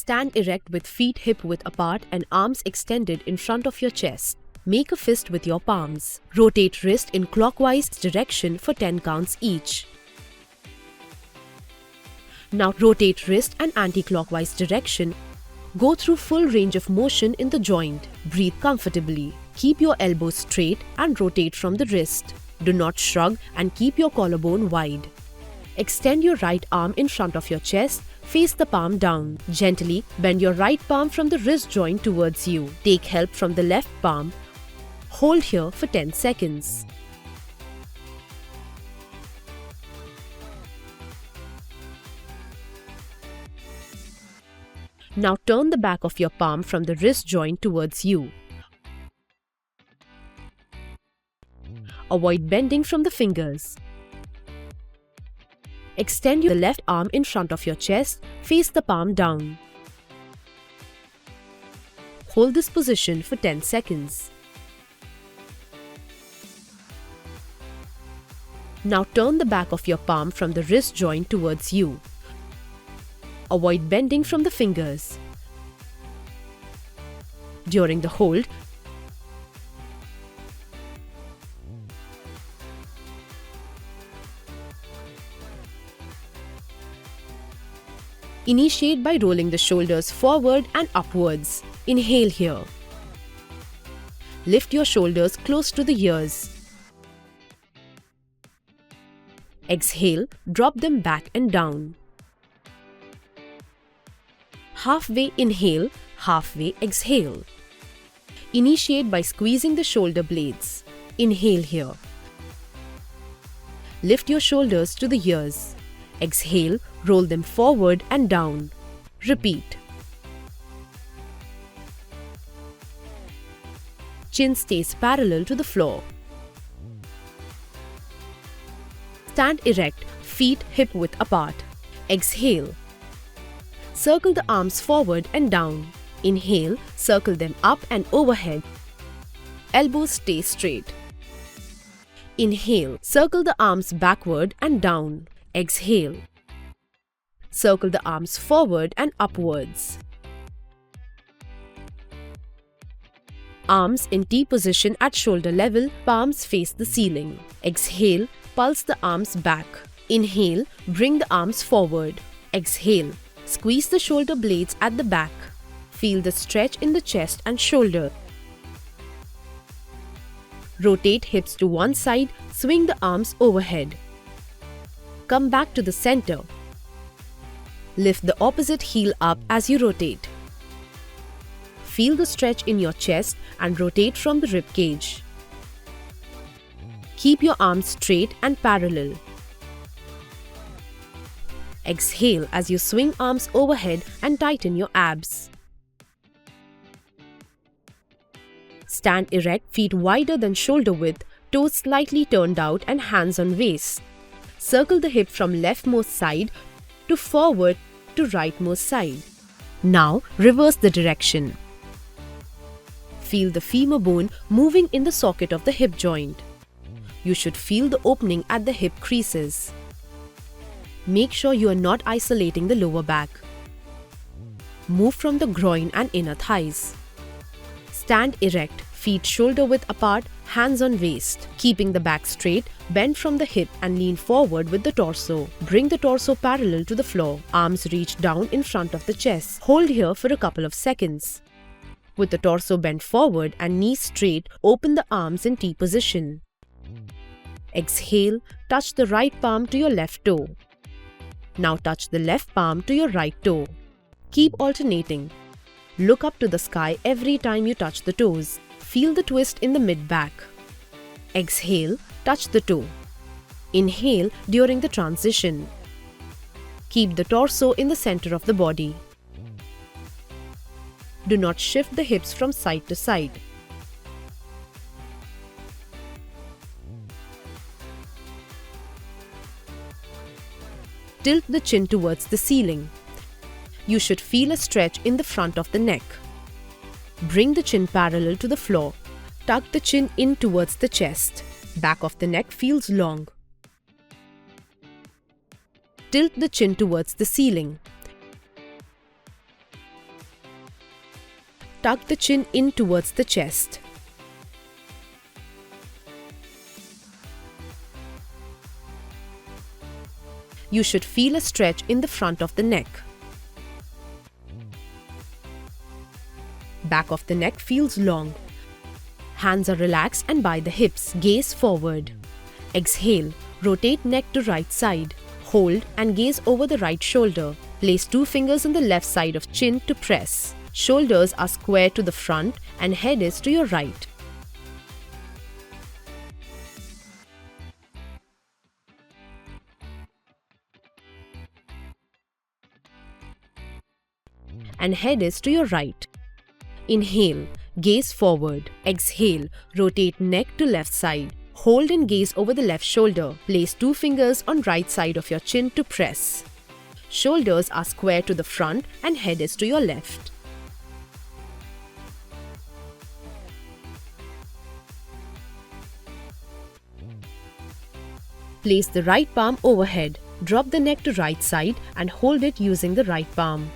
Stand erect with feet hip-width apart and arms extended in front of your chest. Make a fist with your palms. Rotate wrist in clockwise direction for 10 counts each. Now rotate wrist and anti-clockwise direction. Go through full range of motion in the joint. Breathe comfortably. Keep your elbows straight and rotate from the wrist. Do not shrug and keep your collarbone wide. Extend your right arm in front of your chest. Face the palm down. Gently bend your right palm from the wrist joint towards you. Take help from the left palm. Hold here for 10 seconds. Now turn the back of your palm from the wrist joint towards you. Avoid bending from the fingers. Extend your left arm in front of your chest, face the palm down. Hold this position for 10 seconds. Now turn the back of your palm from the wrist joint towards you. Avoid bending from the fingers. During the hold, initiate by rolling the shoulders forward and upwards. Inhale here. Lift your shoulders close to the ears. Exhale, drop them back and down. Halfway inhale, halfway exhale. Initiate by squeezing the shoulder blades. Inhale here. Lift your shoulders to the ears. Exhale, roll them forward and down. Repeat. Chin stays parallel to the floor. Stand erect, feet hip-width apart. Exhale. Circle the arms forward and down. Inhale, circle them up and overhead. Elbows stay straight. Inhale, circle the arms backward and down. Exhale. Circle the arms forward and upwards. Arms in T position at shoulder level, palms face the ceiling. Exhale, pulse the arms back. Inhale, bring the arms forward. Exhale, squeeze the shoulder blades at the back. Feel the stretch in the chest and shoulder. Rotate hips to one side, swing the arms overhead. Come back to the center. Lift the opposite heel up as you rotate. Feel the stretch in your chest and rotate from the rib cage. Keep your arms straight and parallel. Exhale as you swing arms overhead and tighten your abs. Stand erect, feet wider than shoulder width, toes slightly turned out and hands on waist. Circle the hip from leftmost side to forward to rightmost side. Now reverse the direction. Feel the femur bone moving in the socket of the hip joint. You should feel the opening at the hip creases. Make sure you are not isolating the lower back. Move from the groin and inner thighs. Stand erect, feet shoulder width apart, hands on waist. Keeping the back straight, bend from the hip and lean forward with the torso. Bring the torso parallel to the floor. Arms reach down in front of the chest. Hold here for a couple of seconds. With the torso bent forward and knees straight, open the arms in T position. Exhale, touch the right palm to your left toe. Now touch the left palm to your right toe. Keep alternating. Look up to the sky every time you touch the toes. Feel the twist in the mid-back. Exhale, touch the toe. Inhale during the transition. Keep the torso in the center of the body. Do not shift the hips from side to side. Tilt the chin towards the ceiling. You should feel a stretch in the front of the neck. Bring the chin parallel to the floor. Tuck the chin in towards the chest. Back of the neck feels long. Tilt the chin towards the ceiling. tuck the chin in towards the chest. You should feel a stretch in the front of the neck. Back of the neck feels long. Hands are relaxed and by the hips. Gaze forward. Exhale. Rotate neck to right side. Hold and gaze over the right shoulder. Place 2 fingers on the left side of chin to press. Shoulders are square to the front and head is to your right. And head is to your right. Inhale, gaze forward. Exhale, rotate neck to left side. Hold and gaze over the left shoulder. Place 2 fingers on right side of your chin to press. Shoulders are square to the front and head is to your left. Place the right palm overhead. Drop the neck to right side and hold it using the right palm.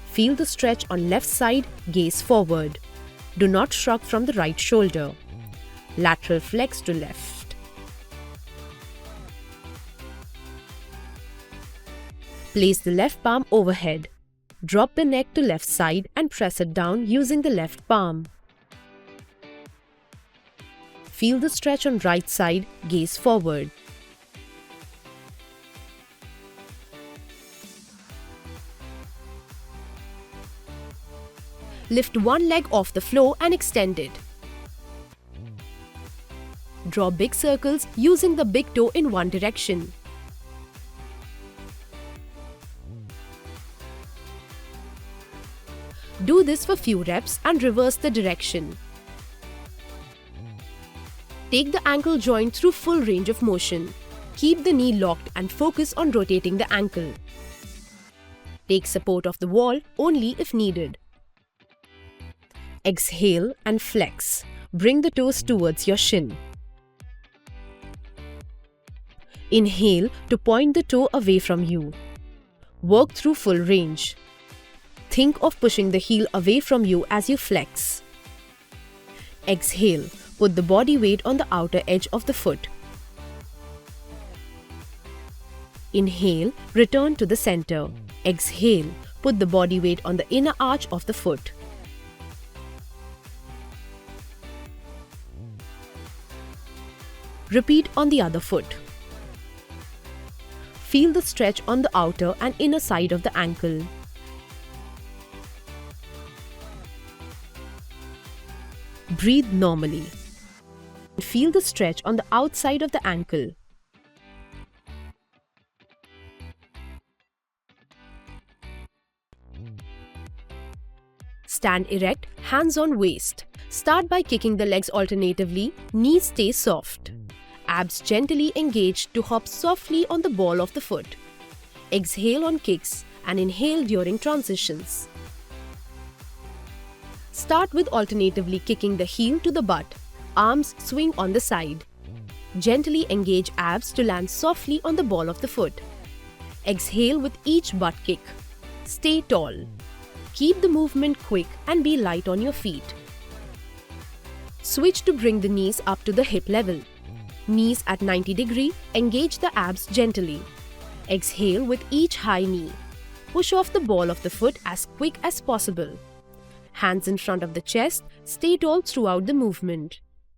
Feel the stretch on left side, gaze forward. Do not shrug from the right shoulder. Lateral flex to left. Place the left palm overhead. Drop the neck to left side and press it down using the left palm. Feel the stretch on right side, gaze forward. Lift one leg off the floor and extend it. Draw big circles using the big toe in one direction. Do this for few reps and reverse the direction. Take the ankle joint through full range of motion. Keep the knee locked and focus on rotating the ankle. Take support of the wall only if needed. Exhale and flex. Bring the toes towards your shin. Inhale to point the toe away from you. Work through full range. Think of pushing the heel away from you as you flex. Exhale. Put the body weight on the outer edge of the foot. Inhale. Return to the center. Exhale. Put the body weight on the inner arch of the foot. Repeat on the other foot. Feel the stretch on the outer and inner side of the ankle. Breathe normally. Feel the stretch on the outside of the ankle. Stand erect, hands on waist. Start by kicking the legs alternatively, knees stay soft. Abs gently engaged to hop softly on the ball of the foot. Exhale on kicks and inhale during transitions. Start with alternatively kicking the heel to the butt. Arms swing on the side. Gently engage abs to land softly on the ball of the foot. Exhale with each butt kick. Stay tall. Keep the movement quick and be light on your feet. Switch to bring the knees up to the hip level. Knees at 90 degrees, engage the abs gently. Exhale with each high knee. Push off the ball of the foot as quick as possible. Hands in front of the chest, stay tall throughout the movement.